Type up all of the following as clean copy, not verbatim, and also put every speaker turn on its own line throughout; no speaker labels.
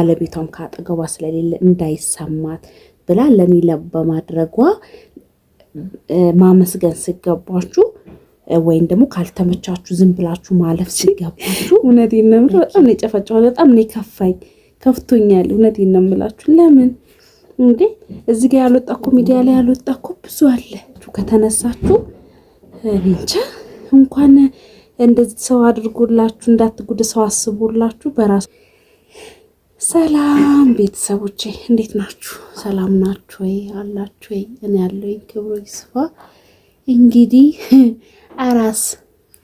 ባለቤቷም ካጠገቧ ስለሌለ እንዳይሰማት ብላ ለኔ በማድረጓ ማመስገን ሲገባችሁ ወይም ደግሞ ካልተመቻችሁ ዝም ብላችሁ ማለፍ ሲገባችሁ፣ እውነቴን ነው የምለው በጣም ነው የጨፈጨፈው። በጣም ነው ከፋኝ፣ ከፍቶኛል። እውነቴን ነው የምላችሁ። ለምን እንዴ እዚህ ጋር ያልወጣ እኮ ሚዲያ ላይ ያልወጣ እኮ ብዙ አለ። ከተነሳችሁ እንጃ እንኳን እንደዚህ ሰው አድርጎላችሁ እንዳትጉድ ሰው አስቦላችሁ በራሱ። ሰላም ቤተሰቦቼ እንዴት ናችሁ? ሰላም ናችሁ ወይ? አላችሁ ወይ? እኔ ያለሁኝ ክብሩ ይስፋ። እንግዲህ አራስ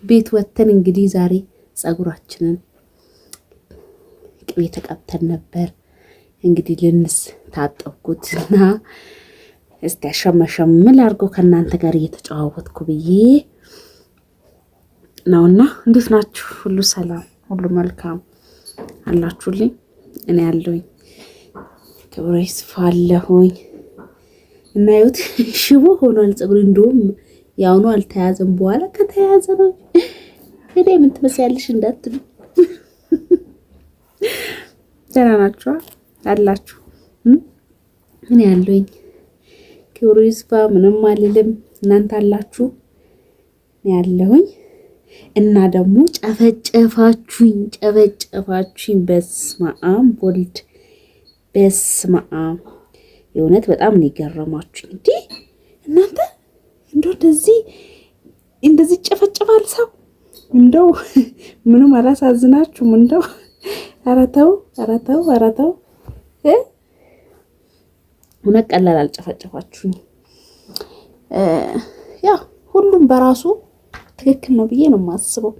ቤት ወተን እንግዲህ ዛሬ ጸጉራችንን ቅቤ ተቀብተን ነበር። እንግዲህ ልንስ ታጠብኩትና እስቲ አሸመሸምል አድርገው ከእናንተ ጋር እየተጨዋወትኩ ብዬ ነውና፣ እንዴት ናችሁ? ሁሉ ሰላም፣ ሁሉ መልካም አላችሁልኝ? እኔ ያለሁኝ ክብሩ ይስፋ አለሁኝ። እናዩት ሽቦ ሆኗል ጸጉር። እንደውም ያው ነው አልተያዘም። በኋላ ከተያዘ ነው እንግዲህ ምን ትመስያለሽ እንዳትሉ። ደህና ናችሁ አላችሁ? እኔ ያለሁኝ ክብሩ ይስፋ ምንም አልልም። እናንተ አላችሁ? እኔ ያለሁኝ እና ደግሞ ጨፈጨፋችሁኝ። በስመ አብ ወልድ በስመ አብ። የእውነት በጣም ነው የገረማችሁኝ። እንዴ እናንተ እንደው እንደዚህ ጨፈጨፋል ሰው? እንደው ምንም አላሳዝናችሁም? እንደው ኧረ ተው እውነት ቀላል አልጨፈጨፋችሁኝ። ያው ሁሉም በራሱ ትክክል ነው ብዬ ነው የማስበው።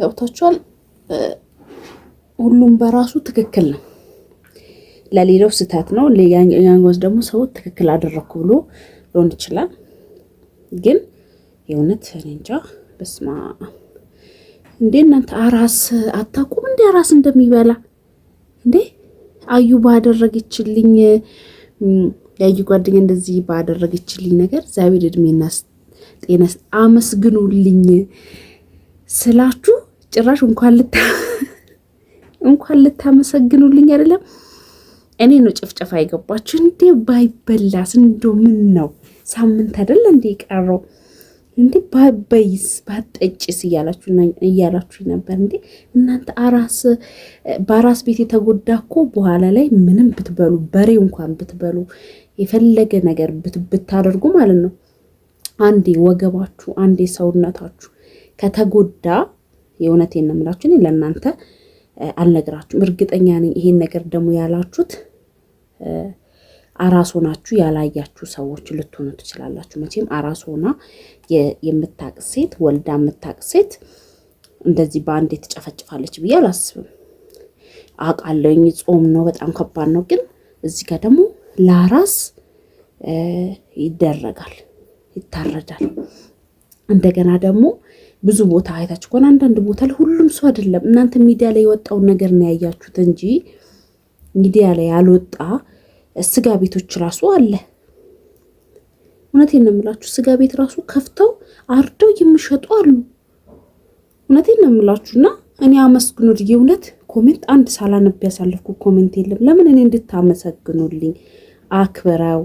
ገብታችኋል? ሁሉም በራሱ ትክክል ነው፣ ለሌላው ስህተት ነው። ያንጎስ ደግሞ ሰው ትክክል አደረኩ ብሎ ሊሆን ይችላል። ግን የእውነት እኔ እንጃ። በስማ እንዴ እናንተ አራስ አታውቁም እንዴ? አራስ እንደሚበላ እንዴ አዩ ባደረገችልኝ ያዩ ጓደኛ እንደዚህ ባደረገችልኝ ነገር እግዚአብሔር እድሜና ጤና አመስግኑልኝ ስላችሁ ጭራሽ እንኳን ልታመሰግኑልኝ አይደለም እኔ ነው ጭፍጨፋ አይገባችሁ እንዴ? ባይበላስ እንደው ምን ነው ሳምንት አይደል እንዴ ቀረው እንዴ? ባይበይስ ባጠጭስ እያላችሁ ነበር እንዴ እናንተ። በአራስ ቤት የተጎዳ እኮ በኋላ ላይ ምንም ብትበሉ በሬ እንኳን ብትበሉ የፈለገ ነገር ብታደርጉ ማለት ነው፣ አንዴ ወገባችሁ አንዴ ሰውነታችሁ ከተጎዳ የእውነቴን ነው የምላችሁ። እኔ ለእናንተ አልነግራችሁም። እርግጠኛ ነኝ ይሄን ነገር ደግሞ ያላችሁት አራስ ሆናችሁ ያላያችሁ ሰዎች ልትሆኑ ትችላላችሁ። መቼም አራስ ሆና የምታቅ ሴት ወልዳ የምታቅ ሴት እንደዚህ በአንዴ ትጨፈጭፋለች ብዬ አላስብም። አውቃለሁኝ ጾም ነው፣ በጣም ከባድ ነው። ግን እዚህ ጋር ደግሞ ለአራስ ይደረጋል፣ ይታረዳል። እንደገና ደግሞ ብዙ ቦታ አይታችሁ ከሆነ አንዳንድ ቦታ ላይ ሁሉም ሰው አይደለም። እናንተ ሚዲያ ላይ የወጣውን ነገር ነው ያያችሁት እንጂ ሚዲያ ላይ ያልወጣ ስጋ ቤቶች ራሱ አለ። እውነቴን ነው የምላችሁ፣ ስጋ ቤት ራሱ ከፍተው አርደው የሚሸጡ አሉ። እውነቴን ነው የምላችሁና እኔ አመስግኑልኝ። እውነት ኮሜንት አንድ ሳላነብ ያሳለፍኩ ኮሜንት የለም። ለምን እኔ እንድታመሰግኑልኝ አክብረው፣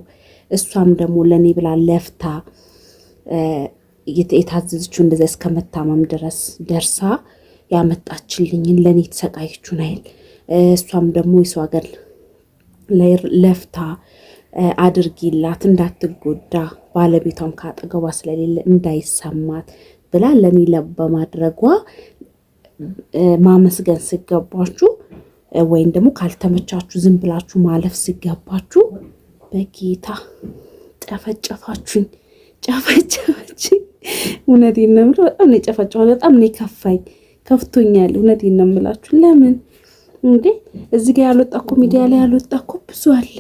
እሷም ደግሞ ለኔ ብላ ለፍታ የታዘዘችው እንደዛ እስከመታመም ድረስ ደርሳ ያመጣችልኝን ለኔ ተሰቃየችውን አይል እሷም ደግሞ የሰው ሀገር ለፍታ አድርጊላት እንዳትጎዳ ባለቤቷም ካጠገቧ ስለሌለ እንዳይሰማት ብላ ለኔ በማድረጓ ማመስገን ሲገባችሁ ወይም ደግሞ ካልተመቻችሁ ዝም ብላችሁ ማለፍ ሲገባችሁ በጌታ ጨፈጨፋችሁኝ። እውነቴን ነው የምለው በጣም ነው የጨፈጨፈው። በጣም ነው ከፍቶኛል። እውነቴን ነው የምላችሁ። ለምን እንዴ እዚህ ጋር ያልወጣ እኮ ሚዲያ ላይ ያልወጣ እኮ ብዙ አለ።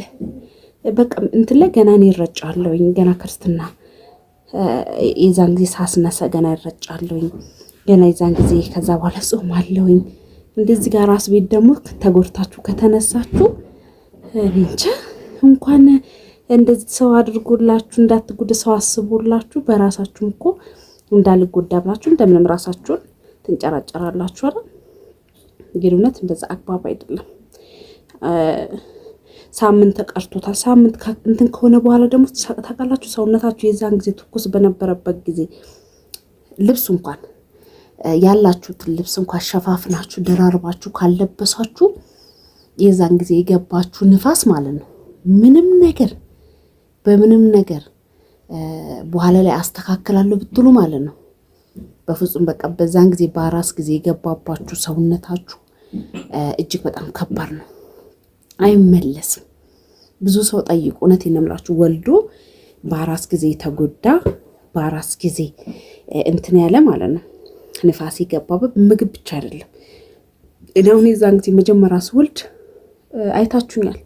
በቃ እንትን ላይ ገና እኔ እረጫለሁኝ። ገና ክርስትና የዛን ጊዜ ሳስነሳ ገና እረጫለሁኝ። ገና የዛን ጊዜ ከዛ በኋላ ጾማለሁኝ። እንደዚህ ጋር ራስ ቤት ደግሞ ተጎድታችሁ ከተነሳችሁ እንጃ እንኳን እንደዚህ ሰው አድርጎላችሁ እንዳትጉድ ሰው አስቦላችሁ በራሳችሁም እኮ እንዳልጎዳ ብላችሁ እንደምንም ራሳችሁን ትንጨራጨራላችሁ አይደል? ግን እውነት እንደዛ አግባብ አይደለም። ሳምንት ተቀርቶታል። ሳምንት እንትን ከሆነ በኋላ ደግሞ ታውቃላችሁ ሰውነታችሁ የዛን ጊዜ ትኩስ በነበረበት ጊዜ ልብስ እንኳን ያላችሁትን ልብስ እንኳን ሸፋፍናችሁ ደራርባችሁ ካለበሳችሁ የዛን ጊዜ የገባችሁ ንፋስ ማለት ነው በምንም ነገር በኋላ ላይ አስተካክላለሁ ብትሉ ማለት ነው በፍጹም በቃ በዛን ጊዜ በአራስ ጊዜ የገባባችሁ ሰውነታችሁ እጅግ በጣም ከባድ ነው፣ አይመለስም። ብዙ ሰው ጠይቁ፣ እውነቴን ነው የምላችሁ ወልዶ በአራስ ጊዜ ተጎዳ፣ በአራስ ጊዜ እንትን ያለ ማለት ነው ንፋስ የገባበት ምግብ ብቻ አይደለም። እኔ አሁን የዛን ጊዜ መጀመሪያ ስወልድ አይታችሁኛል።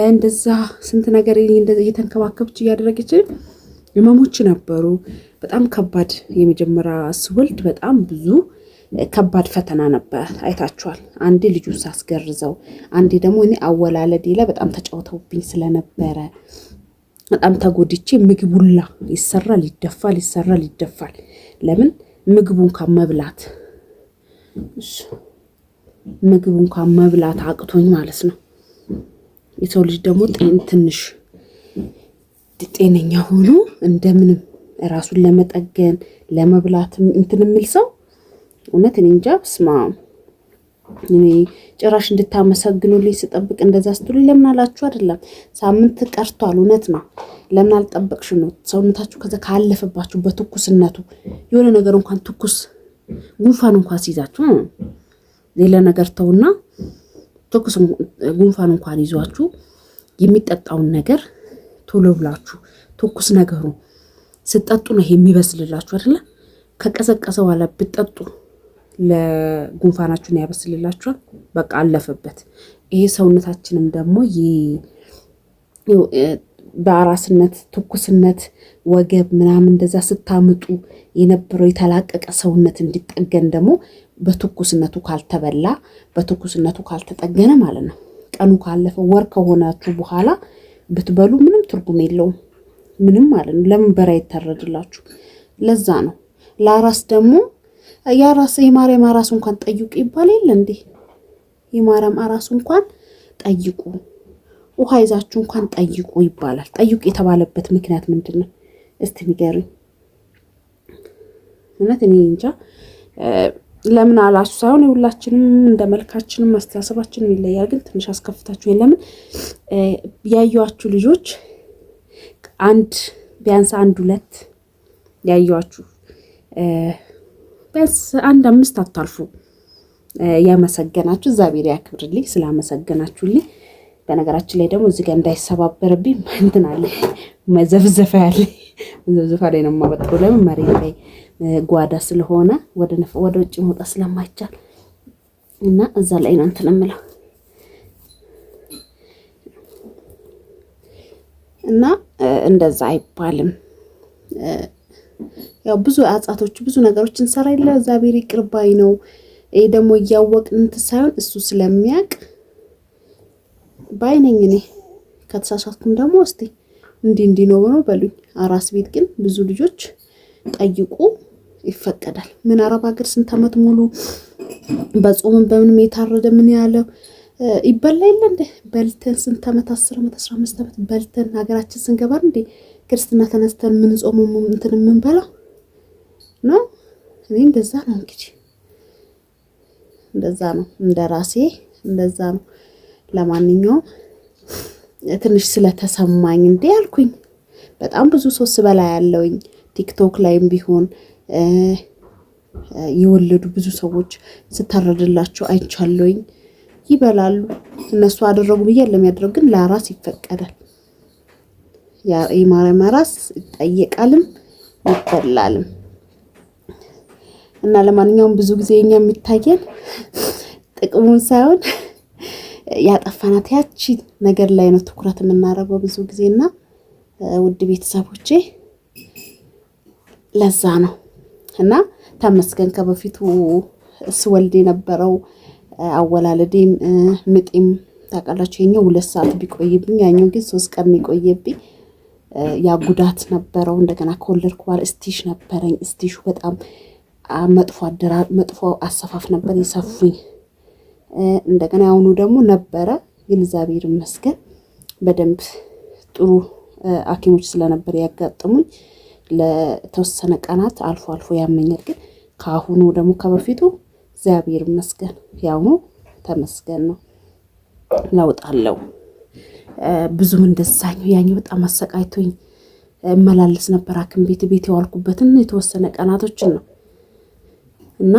እንደዛ ስንት ነገር እየተንከባከበች እያደረገች ህመሞች ነበሩ። በጣም ከባድ የመጀመሪያ ስወልድ በጣም ብዙ ከባድ ፈተና ነበር። አይታችኋል። አንዴ ልጁን ሳስገርዘው፣ አንዴ ደግሞ እኔ አወላለዴ ላይ በጣም ተጫውተውብኝ ስለነበረ በጣም ተጎድቼ ምግቡላ ይሰራል ይደፋል። ለምን ምግቡን መብላት አቅቶኝ ማለት ነው። የሰው ልጅ ደግሞ ትንሽ ጤነኛ ሆኖ እንደምንም ራሱን ለመጠገን ለመብላት እንትን የሚል ሰው እውነት እኔ እንጃ። በስመ አብ እኔ ጭራሽ እንድታመሰግኑልኝ ስጠብቅ እንደዛ ስትሉኝ ለምን አላችሁ አይደለም። ሳምንት ቀርቷል፣ እውነት ነው። ለምን አልጠበቅሽ ነው። ሰውነታችሁ ከዛ ካለፈባችሁ በትኩስነቱ የሆነ ነገር እንኳን ትኩስ ጉንፋን እንኳን ሲይዛችሁ ሌላ ነገር ተውና ትኩስ ጉንፋን እንኳን ይዟችሁ የሚጠጣውን ነገር ቶሎ ብላችሁ ትኩስ ነገሩ ስጠጡ ነው የሚበስልላችሁ አይደለ? ከቀዘቀዘ በኋላ ብትጠጡ ለጉንፋናችሁን ያበስልላችኋል። በቃ አለፈበት። ይሄ ሰውነታችንም ደግሞ በአራስነት ትኩስነት ወገብ ምናምን እንደዛ ስታምጡ የነበረው የተላቀቀ ሰውነት እንዲጠገን ደግሞ በትኩስነቱ ካልተበላ በትኩስነቱ ካልተጠገነ ማለት ነው ቀኑ ካለፈ ወር ከሆናችሁ በኋላ ብትበሉ ምንም ትርጉም የለውም። ምንም ማለት ነው። ለምን በራ ይታረድላችሁ? ለዛ ነው። ለአራስ ደግሞ የማርያም አራስ እንኳን ጠይቁ ይባል የለ እንዴ? የማርያም አራስ እንኳን ጠይቁ፣ ውሃ ይዛችሁ እንኳን ጠይቁ ይባላል። ጠይቁ የተባለበት ምክንያት ምንድን ነው? እስቲ ንገሩኝ። እውነት እኔ እንጃ ለምን አላችሁ ሳይሆን ሁላችንም እንደ መልካችንም አስተሳሰባችንም ይለያል። ግን ትንሽ አስከፍታችሁ ለምን ያዩዋችሁ ልጆች ቢያንስ አንድ ሁለት ያዩዋችሁ ቢያንስ 1-5 አታልፉ ያመሰገናችሁ እግዚአብሔር ያክብርልኝ ስላመሰገናችሁልኝ። በነገራችን ላይ ደግሞ እዚህ ጋር እንዳይሰባበርብኝ እንትን አለ መዘፍዘፋ ላይ ነው የማበጥረው። ለምን መሬት ላይ ጓዳ ስለሆነ ወደ ውጭ መውጣት ስለማይቻል እና እዛ ላይ ነው እንትን የምለው እና እንደዛ አይባልም። ያው ብዙ አጻቶች ብዙ ነገሮች እንሰራ ይላ እግዚአብሔር ይቅር ባይ ነው። ይሄ ደግሞ እያወቅን እንትን ሳይሆን እሱ ስለሚያውቅ ባይነኝ እኔ ከተሳሳትኩም ደግሞ እስቲ እንዲህ ነው በሉኝ። አራስ ቤት ግን ብዙ ልጆች ጠይቁ ይፈቀዳል። ምን አረብ ሀገር ስንት ዓመት ሙሉ በጾምን በምንም የታረደ ምን ያለው ይበላ የለ እንደ በልተን ስንት ዓመት 10 ዓመት 15 ዓመት በልተን ሀገራችን ስንገባ እንደ ክርስትና ተነስተን ምን ጾሙ እንትን ምን በላ ነው። እኔ እንደዛ ነው እንግዲህ እንደዛ ነው እንደራሴ እንደዛ ነው። ለማንኛውም ትንሽ ስለተሰማኝ እንዴ ያልኩኝ በጣም ብዙ ሰው ስበላ ያለውኝ ቲክቶክ ላይም ቢሆን የወለዱ ብዙ ሰዎች ስታረድላቸው አይቻለውኝ። ይበላሉ እነሱ አደረጉ ብዬ ለሚያደርጉ ግን ለአራስ ይፈቀዳል። የማርያም አራስ ይጠየቃልም ይበላልም። እና ለማንኛውም ብዙ ጊዜ እኛ የሚታየን ጥቅሙን ሳይሆን ያጠፋናት ያቺ ነገር ላይ ነው ትኩረት የምናደርገው ብዙ ጊዜና ውድ ቤተሰቦቼ ለዛ ነው። እና ተመስገን ከበፊቱ ስወልድ የነበረው አወላለዴም ምጤም ታውቃላችሁ የኛው 2 ሰዓት ቢቆይብኝ ያኛው ግን 3 ቀን ይቆይብኝ። ያ ጉዳት ነበረው። እንደገና ከወለድኩ በኋላ ስቲሽ ነበረኝ። ስቲሹ በጣም መጥፎ አሰፋፍ ነበር የሰፉኝ። እንደገና ያሁኑ ደግሞ ነበረ፣ ግን እግዚአብሔር ይመስገን በደንብ ጥሩ ሐኪሞች ስለነበር ያጋጠሙኝ ለተወሰነ ቀናት አልፎ አልፎ ያመኛል። ግን ከአሁኑ ደግሞ ከበፊቱ እግዚአብሔር ይመስገን ያሁኑ ተመስገን ነው፣ ለውጥ አለው። ብዙም እንደዛኛው ያኛው በጣም አሰቃይቶኝ እመላለስ ነበር ሐኪም ቤት የዋልኩበትን የተወሰነ ቀናቶችን ነው እና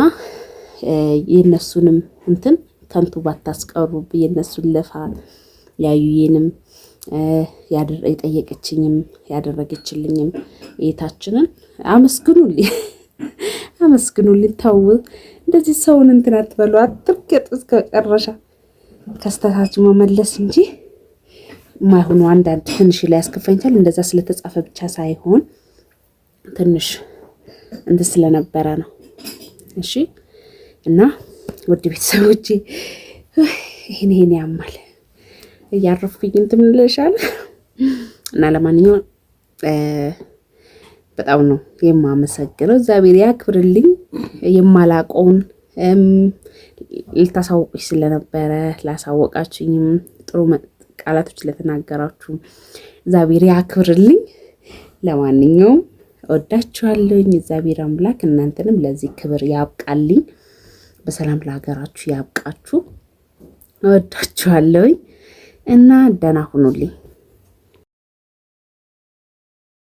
የነሱንም እንትን ከንቱ ባታስቀሩ የነሱን ልፋት ያዩዬንም የጠየቀችኝም ያደረገችልኝም እህታችንን አመስግኑልኝ፣ አመስግኑልኝ። ተው እንደዚህ ሰውን እንትን አትበሉ፣ አትርገጡ እስከ መጨረሻ። ከስተታችሁ መመለስ እንጂ ማይሆኑ አንዳንድ ትንሽ ላይ ያስከፋኝታል። እንደዛ ስለተጻፈ ብቻ ሳይሆን ትንሽ እንትን ስለነበረ ነው። እሺ እና ውድ ቤተሰቦቼ ይሄን ያማል እያረፍኩኝ እንትን ልልሻል እና ለማንኛውም በጣም ነው የማመሰግነው። እግዚአብሔር ያክብርልኝ። የማላቀውን ልታሳውቁኝ ስለነበረ ላሳወቃችሁኝም ጥሩ ቃላቶች ለተናገራችሁ እግዚአብሔር ያክብርልኝ። ለማንኛውም እወዳችኋለሁኝ። እግዚአብሔር አምላክ እናንተንም ለዚህ ክብር ያብቃልኝ። በሰላም ለሀገራችሁ ያብቃችሁ። እወዳችኋለሁኝ እና ደህና ሁኑልኝ።